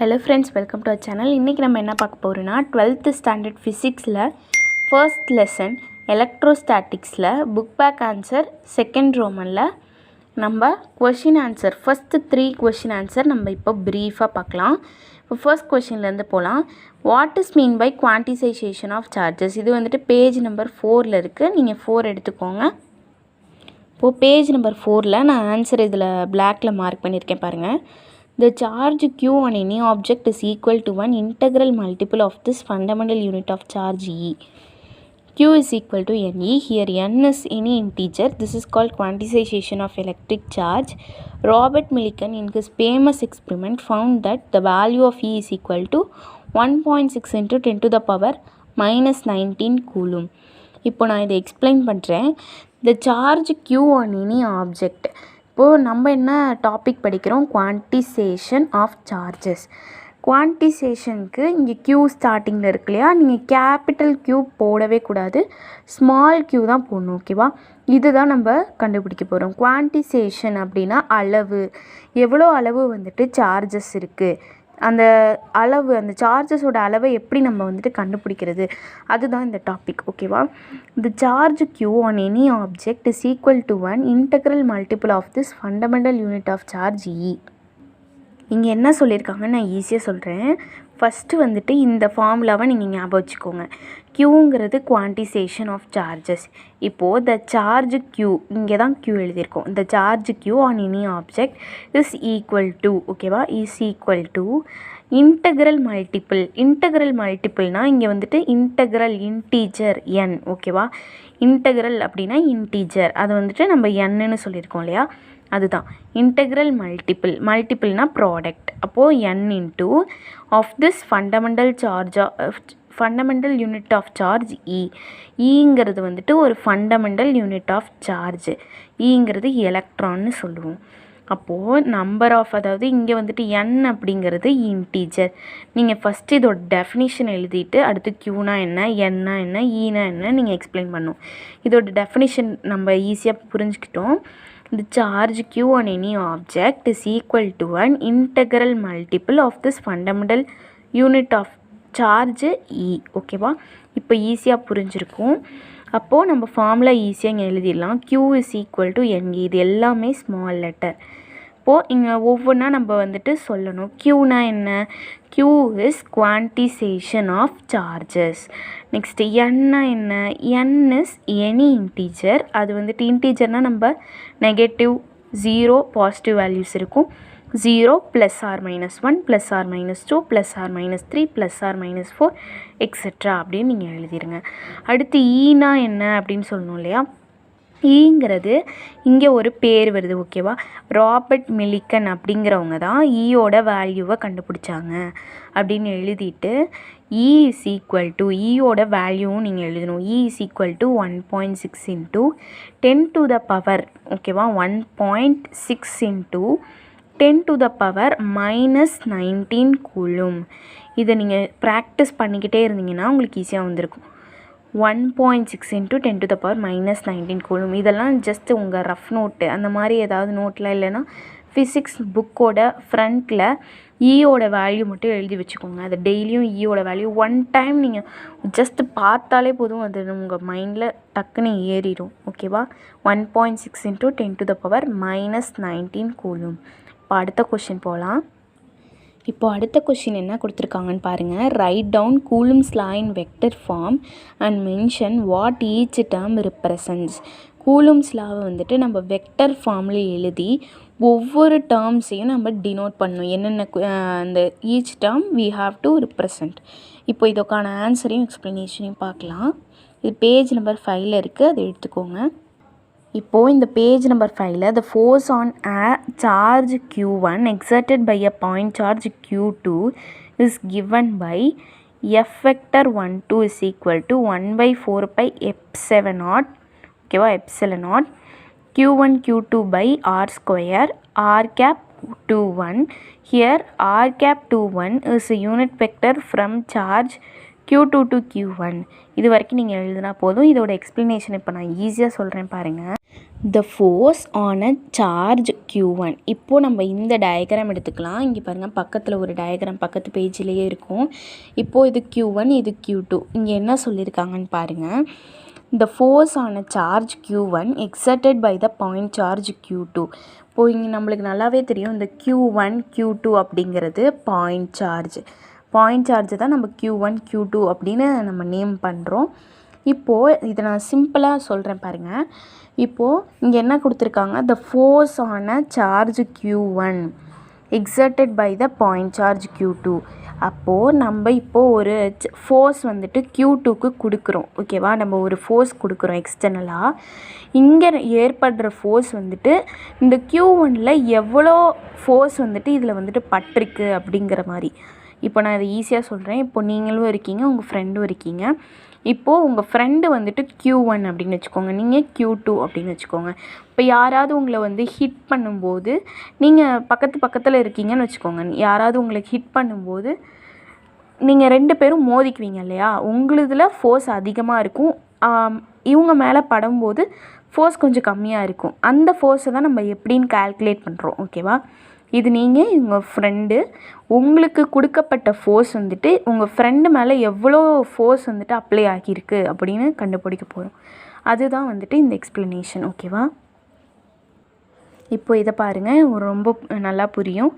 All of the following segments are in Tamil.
Hello friends, welcome to our channel. இன்னைக்கு நம்ம என்ன பார்க்க போறோம்னா 12th standard physicsல first lesson electrostaticsல book back answer second romanல நம்ம question answer first 3 question answer நம்ம இப்போ பிரீஃபா பார்க்கலாம். இப்போ first questionல இருந்து போலாம். What is mean by quantization of charges? இது வந்துட்டு பேஜ் நம்பர் 4ல இருக்கு. நீங்க 4 எடுத்துக்கோங்க. இப்போ பேஜ் நம்பர் 4ல நான் ஆன்சர் இதில் blackல மார்க் பண்ணியிருக்கேன் பாருங்க. The charge q on any object is equal to one integral multiple of this fundamental unit of charge E. Q is equal to Ne. Here n is any integer. This is called quantization of electric charge. Robert Millikan in his famous experiment found that the value of E is equal to 1.6 into 10 to the power minus 19 coulomb. இப்போ நான் இதை எக்ஸ்பிளைன் பண்ணுறேன். The charge q on any object. இப்போது நம்ம என்ன டாபிக் படிக்கிறோம், குவான்டிசேஷன் ஆஃப் சார்ஜஸ். குவான்டிசேஷனுக்கு இங்கே க்யூ ஸ்டார்டிங்கில் இருக்கு இல்லையா, நீங்கள் கேபிட்டல் க்யூ போடவே கூடாது, ஸ்மால் க்யூ தான் போடணும். ஓகேவா, இதுதான் நம்ம கண்டுபிடிக்க போகிறோம். குவான்டிசேஷன் அப்படின்னா அளவு, எவ்வளோ அளவு வந்துட்டு சார்ஜஸ் இருக்குது, அந்த அளவு, அந்த சார்ஜஸோட அளவை எப்படி நம்ம வந்துட்டு கண்டுபிடிக்கிறது, அதுதான் இந்த டாபிக். ஓகேவா, the charge q on any object is equal to one integral multiple of this fundamental unit of charge E. இங்கே என்ன சொல்லியிருக்காங்கன்னு நான் ஈஸியாக சொல்கிறேன். ஃபஸ்ட்டு வந்துட்டு இந்த ஃபார்முலாவை நீங்கள் ஞாபகம் வச்சுக்கோங்க. க்யூங்கிறது குவான்டிசேஷன் ஆஃப் சார்ஜஸ். இப்போது த சார்ஜ் க்யூ, இங்கே தான் க்யூ எழுதியிருக்கோம். The charge Q on any object is equal to, ஓகேவா, is equal to integral multiple. Integral மல்டிபிள்னால் இங்கே வந்துட்டு இன்டெக்ரல் இன்டீஜர் என். ஓகேவா, இன்டெக்ரல் அப்படின்னா இன்டீஜர், அது வந்துட்டு நம்ம என்னன்னு சொல்லியிருக்கோம் இல்லையா, அதுதான் இன்டெக்ரல் மல்டிபிள். மல்டிபிள்னால் ப்ராடக்ட். அப்போது n into of this fundamental unit of charge E. ஈங்கிறது வந்துட்டு ஒரு ஃபண்டமெண்டல் யூனிட் ஆஃப் சார்ஜ். ஈங்கிறது எலக்ட்ரான்னு சொல்லுவோம். அப்போது நம்பர் ஆஃப், அதாவது இங்கே வந்துட்டு n அப்படிங்கிறது இன்டீஜர். நீங்கள் ஃபஸ்ட்டு இதோட டெஃபினிஷன் எழுதிட்டு அடுத்து க்யூனா என்ன, என்னா என்ன, ஈனா என்ன நீங்கள் எக்ஸ்பிளைன் பண்ணணும். இதோட டெஃபினிஷன் நம்ம ஈஸியாக புரிஞ்சுக்கிட்டோம். The charge q on any object is equal to an integral multiple of this fundamental unit of charge E. ஓகேவா, இப்போ ஈஸியாக புரிஞ்சிருக்கும். அப்போது நம்ம ஃபார்முலா ஈஸியாக இங்கே எழுதிடலாம். q is equal to Ne. இது எல்லாமே ஸ்மால் லெட்டர். இப்போது இங்கே ஒவ்வொன்றா நம்ம வந்துட்டு சொல்லணும். க்யூனா என்ன, q is quantization of charges. Next என்னா என்ன, n is any integer. அது வந்துட்டு இன்டீஜர்னால் நம்ம நெகட்டிவ், 0, பாசிட்டிவ் வேல்யூஸ் இருக்கும். 0 plus or minus 1 plus or minus 2 plus or minus 3 plus or minus 4 etcetera அப்படின்னு நீங்கள் எழுதிடுங்க. அடுத்து ஈனா என்ன அப்படின்னு சொல்லணும் இல்லையா. ஈங்கிறது இங்கே ஒரு பேர் வருது. ஓகேவா, ராபர்ட் மில்லிக்கன் அப்படிங்கிறவங்க தான் ஈயோட வேல்யூவை கண்டுபிடிச்சாங்க அப்படின்னு எழுதிட்டு இ இஸ் ஈக்குவல் டு, ஈயோட வேல்யூவும் நீங்கள் எழுதணும். E is equal to 1.6 into 10 to the power, ஓகேவா, 1.6 into 10 to the power minus 19 coulomb. இதை நீங்கள் ப்ராக்டிஸ் பண்ணிக்கிட்டே இருந்தீங்கன்னா உங்களுக்கு ஈஸியாக வந்திருக்கும். 1.6 into 10 to the power minus 19 coulomb. இதெல்லாம் ஜஸ்ட் உங்கள் ரஃப் நோட்டு அந்த மாதிரி ஏதாவது நோட்டில், இல்லைன்னா ஃபிசிக்ஸ் புக்கோட ஃப்ரண்ட்டில் ஈயோட வேல்யூ மட்டும் எழுதி வச்சுக்கோங்க. அது டெய்லியும் ஈயோட வேல்யூ ஒன் டைம் நீங்கள் ஜஸ்ட் பார்த்தாலே போதும், அது உங்கள் மைண்டில் டக்குன்னு ஏறிடும். ஓகேவா, 1.6 into 10 to the power minus 19 coulomb. இப்போ அடுத்த கொஷின் போகலாம். இப்போ அடுத்த கொஷின் என்ன கொடுத்துருக்காங்கன்னு பாருங்கள். Write down Coulomb's law in vector form and mention what each term represents. Coulomb's லாவை வந்துட்டு நம்ம வெக்டர் ஃபார்மில் எழுதி ஒவ்வொரு டேர்ம்ஸையும் நம்ம டினோட் பண்ணணும். என்னென்ன அந்த each term we have to represent. இப்போ இதுக்கான ஆன்சரையும் எக்ஸ்ப்ளனேஷனையும் பார்க்கலாம். இது பேஜ் நம்பர் 5ல் இருக்குது, அதை எடுத்துக்கோங்க. இப்போது இந்த பேஜ் நம்பர் 5ல் the force on a charge q1 exerted by a point charge q2 is given by f vector 12 is equal to 1 by 4 pi epsilon naught, ஓகேவா, epsilon naught q1 q2 by r square r cap 21. Here r cap 21 is a unit vector from charge q2 to q1. இது வரைக்கும் நீங்கள் எழுதுனா போதும். இதோட எக்ஸ்ப்ளனேஷன் இப்போ நான் ஈஸியாக சொல்கிறேன் பாருங்கள். the force on a charge q1. இப்போது நம்ம இந்த டயக்ராம் எடுத்துக்கலாம். இங்கே பாருங்கள், பக்கத்தில் ஒரு டயக்ராம் பக்கத்து பேஜ்லேயே இருக்கும். இப்போது இது q1, இது q2. இங்கே என்ன சொல்லியிருக்காங்கன்னு பாருங்கள். the force on a charge q1 exerted by the point charge q2. இப்போது இங்கே நம்மளுக்கு நல்லாவே தெரியும், இந்த q1 q2 அப்படிங்கிறது பாயிண்ட் சார்ஜ் தான் நம்ம q1 q2 அப்படின்னு நம்ம நேம் பண்ணுறோம். இப்போது இதை நான் சிம்பிளாக சொல்கிறேன் பாருங்கள். இப்போது இங்கே என்ன கொடுத்துருக்காங்க, the force on a charge q1 exerted by the point charge q2. அப்போது நம்ம இப்போது ஒரு ஃபோர்ஸ் வந்துட்டு q2க்கு கொடுக்குறோம். ஓகேவா, நம்ம ஒரு ஃபோர்ஸ் கொடுக்குறோம் எக்ஸ்டர்னலாக. இங்கே ஏற்படுற ஃபோர்ஸ் வந்துட்டு இந்த q1ல் எவ்வளோ ஃபோர்ஸ் வந்துட்டு இதில் வந்துட்டு பட்டிருக்கு அப்படிங்கிற மாதிரி. இப்போ நான் இதை ஈஸியாக சொல்கிறேன். இப்போ நீங்களும் இருக்கீங்க, உங்கள் ஃப்ரெண்டும் இருக்கீங்க. இப்போது உங்கள் ஃப்ரெண்டு வந்துட்டு q1 அப்படின்னு வச்சுக்கோங்க, நீங்கள் q2 அப்படின்னு வச்சுக்கோங்க. இப்போ யாராவது உங்களை வந்து ஹிட் பண்ணும்போது, நீங்கள் பக்கத்தில் இருக்கீங்கன்னு வச்சுக்கோங்க, யாராவது உங்களை ஹிட் பண்ணும்போது நீங்கள் 2 பேரும் மோதிக்குவீங்க இல்லையா, உங்களுதில் ஃபோர்ஸ் அதிகமாக இருக்கும், இவங்க மேலே படும்போது ஃபோர்ஸ் கொஞ்சம் கம்மியாக இருக்கும். அந்த ஃபோர்ஸை தான் நம்ம எப்படின்னு கால்குலேட் பண்ணுறோம். ஓகேவா, இது நீங்கள் உங்கள் ஃப்ரெண்டு, உங்களுக்கு கொடுக்கப்பட்ட ஃபோர்ஸ் வந்துட்டு உங்கள் ஃப்ரெண்டு மேலே எவ்வளோ ஃபோர்ஸ் வந்துட்டு அப்ளை ஆகியிருக்கு அப்படின்னு கண்டுபிடிக்க போகிறோம். அதுதான் வந்துட்டு இந்த எக்ஸ்ப்ளனேஷன். ஓகேவா, இப்போ இதை பாருங்கள், ரொம்ப நல்லா புரியும்.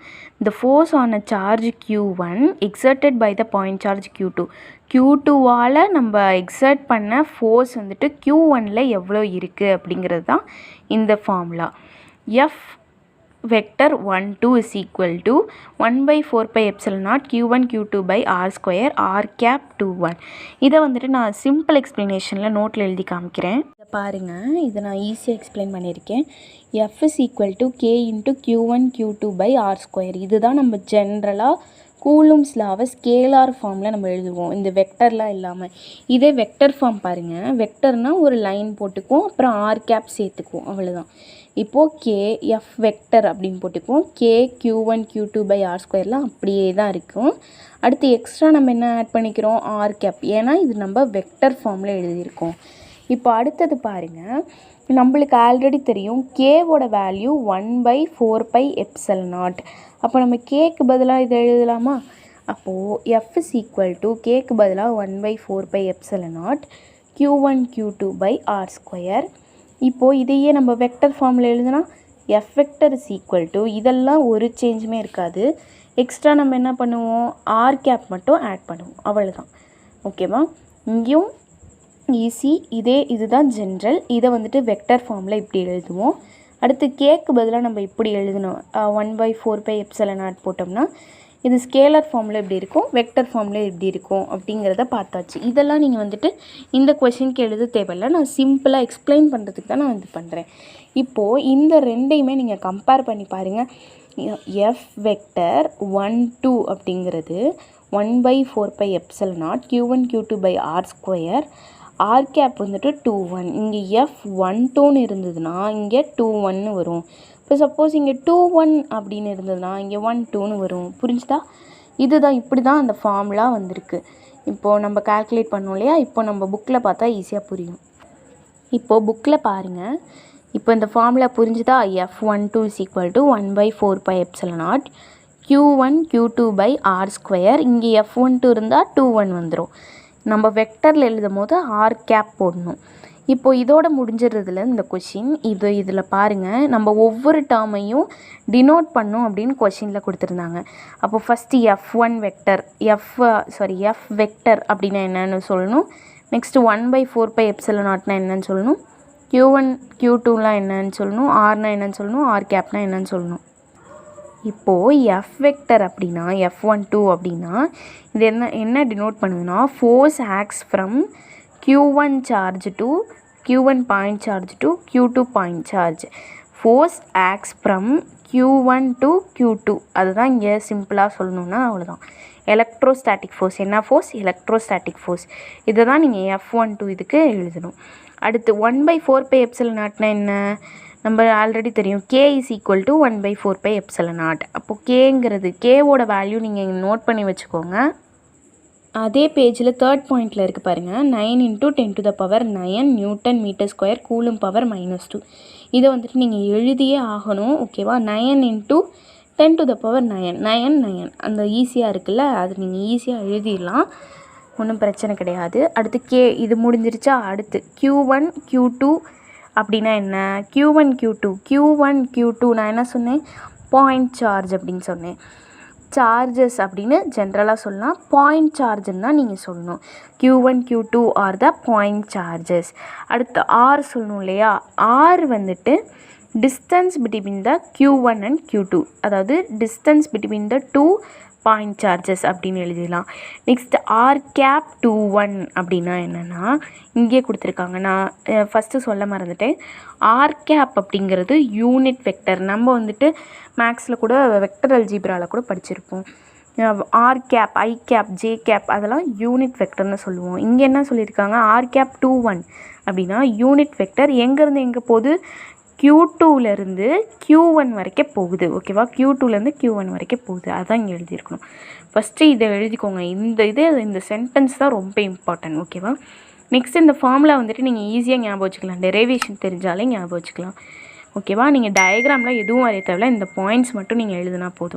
the force on a charge q1 exerted by the point charge q2. q2வால் நம்ம எக்ஸர்ட் பண்ண ஃபோர்ஸ் வந்துட்டு q1ல் எவ்வளோ இருக்குது அப்படிங்கிறது தான் இந்த formula. f vector 1 2 is equal to 1 by 4 pi epsilon naught q1 q2 by r square r cap 21. இதை வந்துட்டு நான் சிம்பிள் எக்ஸ்ப்ளனேஷனில் நோட்டில் எழுதி காமிக்கிறேன். இதை பாருங்கள், இதை நான் ஈஸியாக எக்ஸ்பிளைன் பண்ணியிருக்கேன். f is equal to k into q1 q2 by r square. இதுதான் நம்ம ஜென்ரலாக கூலும்ஸ் லாவை ஸ்கேலார் ஃபார்மில் நம்ம எழுதுவோம், இந்த வெக்டர்லாம் இல்லாமல். இதே வெக்டர் ஃபார்ம் பாருங்கள், வெக்டர்னால் ஒரு லைன் போட்டுக்குவோம், அப்புறம் ஆர் கேப் சேர்த்துக்குவோம், அவ்வளோதான். இப்போது கே எஃப் வெக்டர் அப்படின்னு போட்டுக்குவோம். K q1 q2 by r ஸ்கொயர்லாம் அப்படியே தான் இருக்கும். அடுத்து எக்ஸ்ட்ரா நம்ம என்ன ஆட் பண்ணிக்கிறோம், ஆர் கேப், ஏன்னா இது நம்ம வெக்டர் ஃபார்மில் எழுதியிருக்கோம். இப்போ அடுத்தது பாருங்கள், நம்மளுக்கு ஆல்ரெடி தெரியும் கேவோட value 1 by 4 pi epsilon naught. அப்போ நம்ம கேக்கு பதிலாக இதை எழுதலாமா? அப்போது எஃப் இஸ் ஈக்குவல் டு கேக்கு பதிலாக 1 by 4 pi epsilon naught q1 q2 by r square. இப்போது இதையே நம்ம வெக்டர் ஃபார்மில் எழுதுனா F vector is equal to, இதெல்லாம் ஒரு சேஞ்சுமே இருக்காது, எக்ஸ்ட்ரா நம்ம என்ன பண்ணுவோம், ஆர் கேப் மட்டும் ஆட் பண்ணுவோம், அவ்வளோதான். ஓகேவா, இங்கேயும் ஈஸி, இதுதான் ஜென்ரல். இதை வந்துட்டு வெக்டர் ஃபார்மில் இப்படி எழுதுவோம். அடுத்து கேக்கு பதிலாக நம்ம இப்படி எழுதணும், 1 by 4 pi epsilon naught போட்டோம்னா இது ஸ்கேலர் ஃபார்மில் எப்படி இருக்கும், வெக்டர் ஃபார்மில் எப்படி இருக்கும் அப்படிங்கிறத பார்த்தாச்சு. இதெல்லாம் நீங்கள் வந்துட்டு இந்த கொஷினுக்கு எழுத தேவையில்லை, நான் சிம்பிளாக எக்ஸ்பிளைன் பண்ணுறதுக்கு தான் நான் இது பண்ணுறேன். இப்போது இந்த ரெண்டையுமே நீங்கள் கம்பேர் பண்ணி பாருங்கள். எஃப் வெக்டர் 1 2 அப்படிங்கிறது 1 by 4 pi epsilon naught q1 q2 by r square, R cap வந்துட்டு 21. இங்கே எஃப் 1 2ன்னு இருந்ததுன்னா இங்கே 21 வரும். இப்போ சப்போஸ் இங்கே 21 அப்படின்னு இருந்ததுன்னா இங்கே 1 2ன்னு வரும். புரிஞ்சுதா? இதுதான், இப்படி தான் அந்த ஃபார்முலா வந்திருக்கு. இப்போது நம்ம கால்குலேட் பண்ணோம் இல்லையா, இப்போ நம்ம புக்கில் பார்த்தா ஈஸியாக புரியும். இப்போது புக்கில் பாருங்கள், இப்போ இந்த ஃபார்முலா புரிஞ்சுதா? f12 is equal to 1 by 4 pi epsilon naught q1 q2 by r square. இங்கே f12 இருந்தால் 21 வந்துடும். நம்ம வெக்டரில் எழுதும் போது ஆர் கேப் போடணும். இப்போது இதோட முடிஞ்சிடுறதுல இந்த கொஷின் இதில் பாருங்கள், நம்ம ஒவ்வொரு டேர்மையும் டினோட் பண்ணோம் அப்படின்னு கொஷினில் கொடுத்துருந்தாங்க. அப்போது first f1 vector F vector அப்படின்னா என்னென்னு சொல்லணும். நெக்ஸ்ட்டு 1 by 4 pi epsilon naughtனா என்னன்னு சொல்லணும், q1 q2லாம் என்னன்னு சொல்லணும், ஆர்னா என்னன்னு சொல்லணும், ஆர் கேப்னா என்னன்னு சொல்லணும். இப்போது எஃப் வெக்டர் அப்படின்னா f12 அப்படின்னா இது என்ன டினோட் பண்ணுதுன்னா, force acts from q1 charge to q1 point charge to q2 point charge. Force acts from q1 to q2, அதுதான் இங்கே சிம்பிளாக சொல்லணுன்னா அவ்வளோதான். எலக்ட்ரோஸ்டாட்டிக் ஃபோர்ஸ், என்ன ஃபோர்ஸ், எலக்ட்ரோஸ்டாட்டிக் ஃபோர்ஸ். இதை தான் நீங்கள் f12 இதுக்கு எழுதணும். அடுத்து 1 by 4 pi epsilon naughtனா என்ன, நம்ம ஆல்ரெடி தெரியும், k is equal to 1 by 4 pi epsilon naught. அப்போது கேங்கிறது, கேவோட வேல்யூ நீங்கள் நோட் பண்ணி வச்சுக்கோங்க. அதே பேஜில் 3rd பாயிண்டில் இருக்குது பாருங்கள், 9 × 10⁻⁹ newton metre square coulomb power -2. இதை வந்துட்டு நீங்கள் எழுதியே ஆகணும். ஓகேவா? 9 × 10⁹ 9 அந்த ஈஸியாக இருக்குல்ல, அது நீங்கள் ஈஸியாக எழுதிடலாம், ஒன்றும் பிரச்சனை கிடையாது. அடுத்து கே, இது முடிஞ்சிருச்சா? அடுத்து Q1 Q2 அப்படின்னா என்ன? Q1 Q2 நான் என்ன சொன்னேன்? பாயிண்ட் சார்ஜ் அப்படின்னு சொன்னேன். சார்ஜஸ் அப்படின்னு ஜென்ரலாக சொல்லலாம், பாயிண்ட் சார்ஜுன்னு தான் நீங்கள் சொல்லணும். Q1 Q2 R the point charges. அடுத்து ஆர் சொல்லணும் இல்லையா? ஆர் வந்துட்டு distance between the Q1 and Q2, அதாவது distance between the 2 point charges அப்படின்னு எழுதிடலாம். நெக்ஸ்ட் R⁻21 அப்படின்னா என்னென்னா, இங்கே கொடுத்துருக்காங்க, நான் ஃபஸ்ட்டு சொல்ல மறந்துட்டேன். R⁻ அப்படிங்கிறது யூனிட் வெக்டர். நம்ம வந்துட்டு மேக்ஸில் கூட வெக்டர் அல்ஜீப்ராவில் கூட படிச்சிருப்போம். R⁻, I⁻, J⁻, அதெல்லாம் யூனிட் வெக்டர்னு சொல்லுவோம். இங்கே என்ன சொல்லியிருக்காங்க? R⁻21 அப்படின்னா யூனிட் வெக்டர் எங்கேருந்து எங்கே போகுது? Q2லேருந்து Q1 வரைக்கும் போகுது. ஓகேவா? Q2லேருந்து Q1 வரைக்கும் போகுது. அதுதான் இங்கே எழுதியிருக்கணும். ஃபஸ்ட்டு இதை எழுதிக்கோங்க. இந்த சென்டென்ஸ் தான் ரொம்ப இம்பார்ட்டன்ட். ஓகேவா? நெக்ஸ்ட் இந்த ஃபார்முலா வந்துட்டு நீங்கள் ஈஸியாக ஞாபகம் வச்சுக்கலாம், டெரிவேஷன் தெரிஞ்சாலே ஞாபகம் வச்சுக்கலாம். ஓகேவா? நீங்கள் டயக்ராமில் எதுவும் வரைய தேவையில்ல, இந்த பாயிண்ட்ஸ் மட்டும் நீங்கள் எழுதினா போதும்.